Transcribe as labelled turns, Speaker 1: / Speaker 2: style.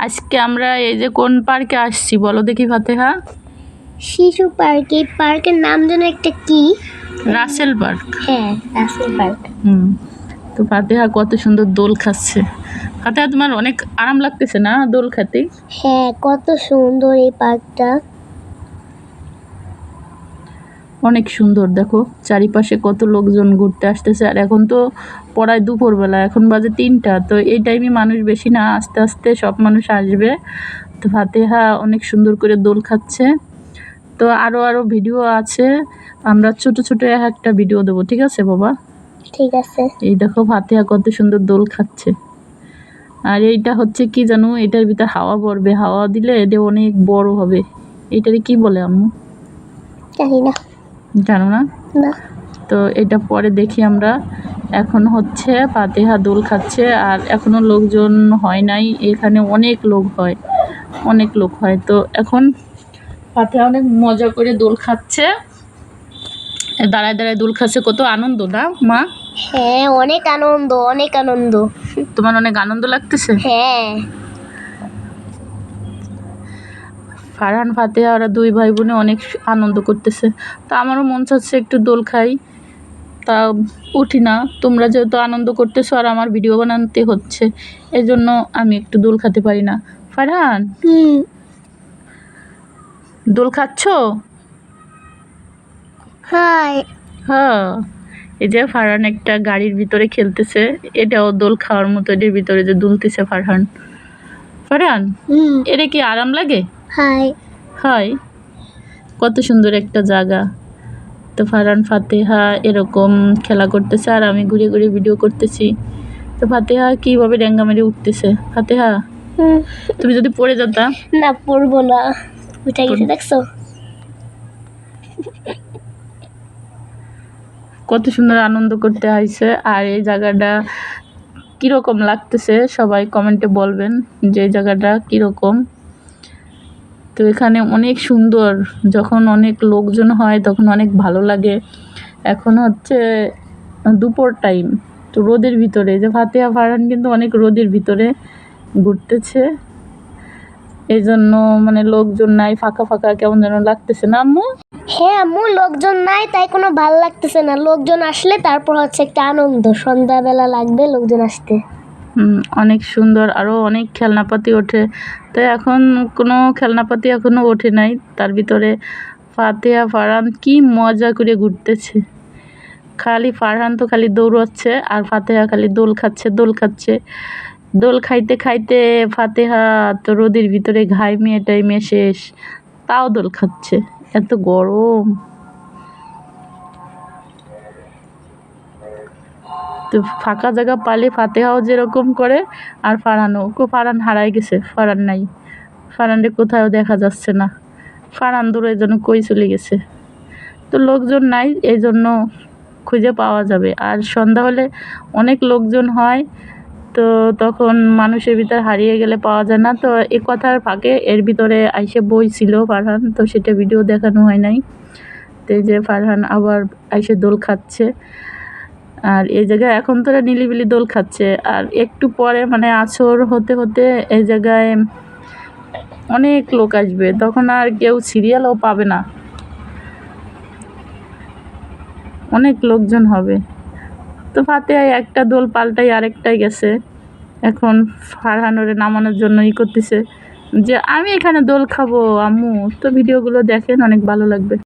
Speaker 1: আজকে আমরা এই যে কোন পার্কে আসছি বলো দেখি ফাতেহা?
Speaker 2: শিশু পার্ক। এই পার্কের নাম যেন একটা কি?
Speaker 1: রাসেল পার্ক।
Speaker 2: হ্যাঁ, রাসেল পার্ক।
Speaker 1: তো ফাতেহা কত সুন্দর দোল খাচ্ছে। ফাতেহা তোমার অনেক আরাম লাগতেছে না দোল খাতে?
Speaker 2: হ্যাঁ, কত সুন্দর এই পার্কটা।
Speaker 1: অনেক সুন্দর, দেখো চারিপাশে কত লোকজন ঘুরতে আসতেছে। আর এখন তো পড়ায় দুপুরবেলা, এখন বাজে 3টা। তো এই টাইমে মানুষ বেশি না, আস্তে আস্তে সব মানুষ আসবে। তো ফাতেহা অনেক সুন্দর করে দোল খাচ্ছে। তো আরও ভিডিও আছে, আমরা ছোট ছোট একটা ভিডিও দেবো, ঠিক আছে বাবা?
Speaker 2: ঠিক আছে।
Speaker 1: এই দেখো ফাতেহা কত সুন্দর দোল খাচ্ছে। আর এইটা হচ্ছে কি জানো, এটার ভিতর হাওয়া পড়বে, হাওয়া দিলে এটা অনেক বড় হবে। এটারে কি বলে আম্মু?
Speaker 2: জানি না।
Speaker 1: জানো না?
Speaker 2: না।
Speaker 1: তো এটা পরে দেখি আমরা। এখন হচ্ছে ফাতেহা দোল খাচ্ছে, আর এখনো লোকজন হয় নাই। এখানে অনেক লোক হয়, অনেক লোক হয়। তো এখন ফাতেহা অনেক মজা করে দোল খাচ্ছে, দাঁড়ায় দাঁড়ায় দোল খাচ্ছে। কত আনন্দ না মা?
Speaker 2: হ্যাঁ, অনেক আনন্দ, অনেক আনন্দ।
Speaker 1: তোমার অনেক আনন্দ লাগতেছে?
Speaker 2: হ্যাঁ।
Speaker 1: ফারহান ফাতেহা ওরা দুই ভাই বোনে অনেক আনন্দ করতেছে। তা আমারও মন চাচ্ছে একটু দোল খাই, তা উঠি না। তোমরা যেহেতু আনন্দ করতেছো আর আমার ভিডিও বানাতে হচ্ছে, এজন্য আমি একটু দোল খেতে পারি না। ফারহান, দোল খাচ্ছ?
Speaker 2: হাই।
Speaker 1: হ্যাঁ, এই যে ফারহান একটা গাড়ির ভিতরে খেলতেছে, এটাও দোল খাওয়ার মতো। এটার ভিতরে যে দুলতেছে ফারহান। ফারহান, এটা কি আরাম লাগে?
Speaker 2: হাই।
Speaker 1: হয়, কত সুন্দর একটা জায়গা। তো ফারহান ফাতেহা এরকম খেলা করতেছে, আর আমি ঘুরে ঘুরে ভিডিও করতেছি। তো ফাতেহা কিভাবে ডেঙ্গা মেরে উঠতেছে। ফাতেহা, তুমি যদি পড়ে যেতা?
Speaker 2: না, পড়বো না। উঠে গেছে, দেখছো?
Speaker 1: কত সুন্দর আনন্দ করতে আইছে। আর এই জায়গাটা কিরকম লাগতেছে সবাই কমেন্টে বলবেন যে এই জায়গাটা কিরকম। তো এখানে অনেক সুন্দর, যখন অনেক লোকজন হয় তখন অনেক ভালো লাগে। এখন হচ্ছে দুপুর টাইম, তো রোদের ভিতরে যে ফাতেহা ফারহান কিন্তু অনেক রোদের ভিতরে ঘুরতেছে। এই জন্য মানে লোকজন নাই, ফাঁকা ফাঁকা কেমন যেন লাগতেছে না আম্মু?
Speaker 2: হ্যাঁ আম্মু, লোকজন নাই তাই কোনো ভালো লাগতেছে না। লোকজন আসলে তারপর হচ্ছে একটা আনন্দ, সন্ধ্যাবেলা লাগবে লোকজন আসতে।
Speaker 1: অনেক সুন্দর, আরও অনেক খেলনাপাতি ওঠে। তো এখন কোনো খেলনাপাতি এখনও ওঠে নাই। তার ভিতরে ফাতেহা ফারহান কি মজা করে ঘুরতেছে। খালি ফারহান তো খালি দৌড়াচ্ছে, আর ফাতেহা খালি দোল খাচ্ছে, দোল খাচ্ছে। দোল খাইতে খাইতে ফাতেহা তো রোদের ভিতরে ঘাইমে টাইমে শেষ, তাও দোল খাচ্ছে, এত গরম। তো ফাঁকা জায়গা পালে ফাতেহাও যেরকম করে, আর ফারহানও। ফারহান হারাই গেছে, ফারহান নাই। ফারহানরে কোথাও দেখা যাচ্ছে না। ফারহান দূরে যেন কই চলে গেছে। তো লোকজন নাই, এই জন্য খুঁজে পাওয়া যাবে। আর সন্ধ্যা হলে অনেক লোকজন হয়, তো তখন মানুষের ভিতর হারিয়ে গেলে পাওয়া যায় না। তো এ কথার ফাঁকে এর ভিতরে আইসে বইছিল ফারহান, তো সেটা ভিডিও দেখানো হয় নাই। তো এই যে ফারহান আবার আইসে দোল খাচ্ছে। আর এই জায়গায় এখন তোরা নিলিবিলি দোল খাচ্ছে, আর একটু পরে মানে আছর হতে হতে এই জায়গায় অনেক লোক আসবে, তখন আর কেউ সিরিয়ালও পাবে না, অনেক লোকজন হবে। তো ফাতেহা একটা দোল পাল্টাই আরেকটাই গেছে। এখন ফারহানরে নামানোর জন্য করতেছে যে আমি এখানে দোল খাবো আম্মু। তো ভিডিওগুলো দেখেন, অনেক ভালো লাগবে।